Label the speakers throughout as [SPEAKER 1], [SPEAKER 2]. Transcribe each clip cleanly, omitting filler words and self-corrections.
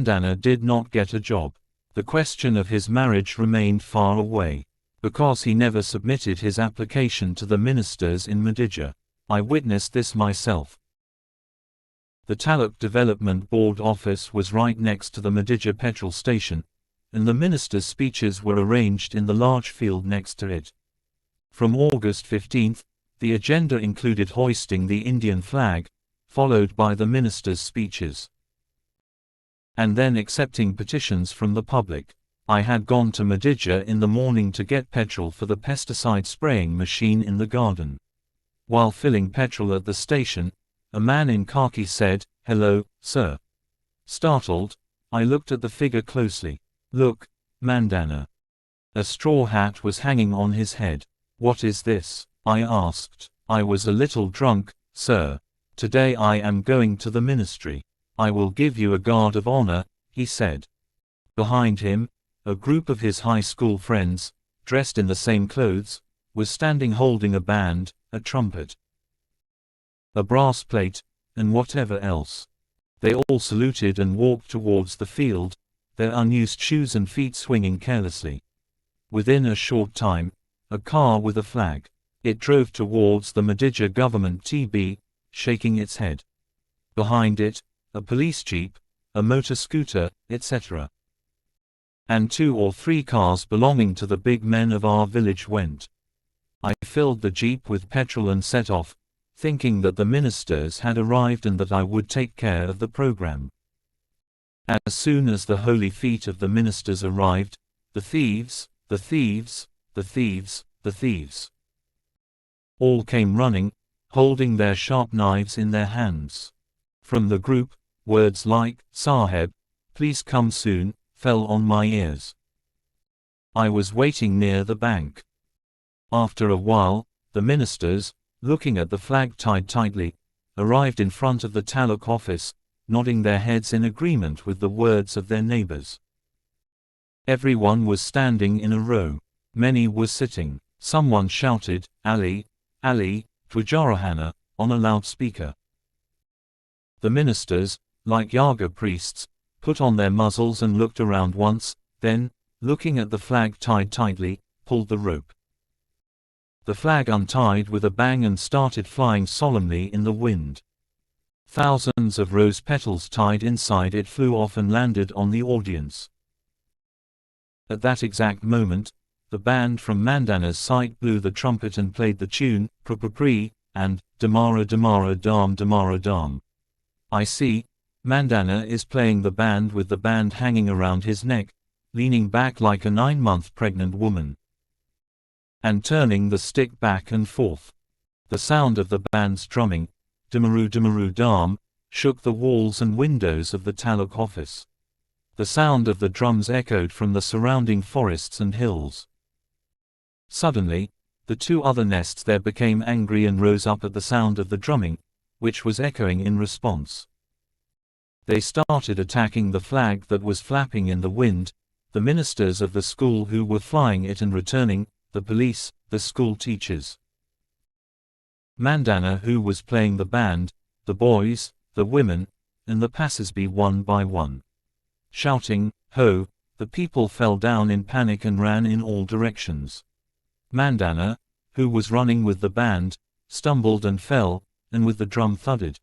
[SPEAKER 1] Mandana did not get a job. The question of his marriage remained far away, because he never submitted his application to the ministers in Madija. I witnessed this myself. The Taluk Development Board office was right next to the Madija petrol station, and the ministers' speeches were arranged in the large field next to it. From August 15, the agenda included hoisting the Indian flag, followed by the ministers' speeches, and then accepting petitions from the public. I had gone to Madija in the morning to get petrol for the pesticide spraying machine in the garden. While filling petrol at the station, a man in khaki said, "Hello, sir." Startled, I looked at the figure closely. "Look, Mandana." A straw hat was hanging on his head. "What is this?" I asked. "I was a little drunk, sir. Today I am going to the ministry. I will give you a guard of honor," he said. Behind him, a group of his high school friends, dressed in the same clothes, was standing holding a band, a trumpet, a brass plate, and whatever else. They all saluted and walked towards the field, their unused shoes and feet swinging carelessly. Within a short time, a car with a flag. It drove towards the Madija government TB, shaking its head. Behind it, a police jeep, a motor scooter, etc. And 2 or 3 cars belonging to the big men of our village went. I filled the jeep with petrol and set off, thinking that the ministers had arrived and that I would take care of the program. As soon as the holy feet of the ministers arrived, the thieves, the thieves, the thieves, the thieves all came running, holding their sharp knives in their hands. From the group, words like, "Saheb, please come soon," fell on my ears. I was waiting near the bank. After a while, the ministers, looking at the flag tied tightly, arrived in front of the Taluk office, nodding their heads in agreement with the words of their neighbors. Everyone was standing in a row. Many were sitting. Someone shouted, "Ali, Ali, Dwajarahana," on a loudspeaker. The ministers, like Yaga priests, put on their muzzles and looked around once, then, looking at the flag tied tightly, pulled the rope. The flag untied with a bang and started flying solemnly in the wind. Thousands of rose petals tied inside it flew off and landed on the audience. At that exact moment, the band from Mandana's side blew the trumpet and played the tune, Prapapri, and Damara Damara Dam Damara Dam. I see, Mandana is playing the band with the band hanging around his neck, leaning back like a 9-month pregnant woman, and turning the stick back and forth. The sound of the band's drumming, Damaru Damaru Dam, shook the walls and windows of the Taluk office. The sound of the drums echoed from the surrounding forests and hills. Suddenly, the 2 other nests there became angry and rose up at the sound of the drumming, which was echoing in response. They started attacking the flag that was flapping in the wind, the ministers of the school who were flying it and returning, the police, the school teachers, Mandana who was playing the band, the boys, the women, and the passers-by one by one. Shouting, "Ho!" the people fell down in panic and ran in all directions. Mandana, who was running with the band, stumbled and fell, and with the drum thudded.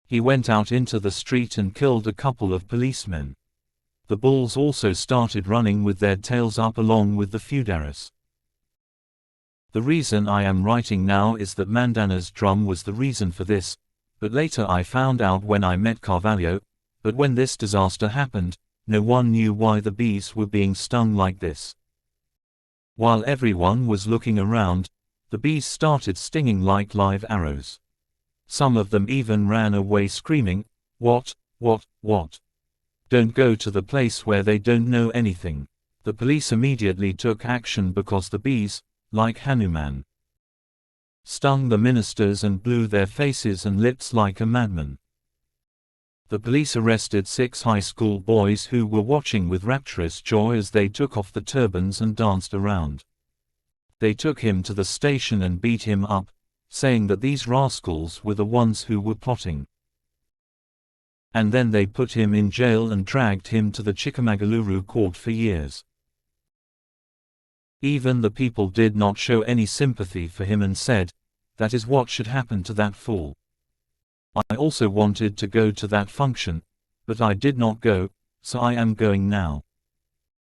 [SPEAKER 1] He went out into the street and killed a couple of policemen. The bulls also started running with their tails up along with the feudaris. The reason I am writing now is that Mandana's drum was the reason for this, but later I found out when I met Carvalho. But when this disaster happened, no one knew why the bees were being stung like this. While everyone was looking around, the bees started stinging like live arrows. Some of them even ran away screaming, "What? Don't go to the place where they don't know anything." The police immediately took action because the bees, like Hanuman, stung the ministers and blew their faces and lips like a madman. The police arrested 6 high school boys who were watching with rapturous joy as they took off the turbans and danced around. They took him to the station and beat him up, saying that these rascals were the ones who were plotting. And then they put him in jail and dragged him to the Chikamagaluru court for years. Even the people did not show any sympathy for him and said, "That is what should happen to that fool." I also wanted to go to that function, but I did not go, so I am going now.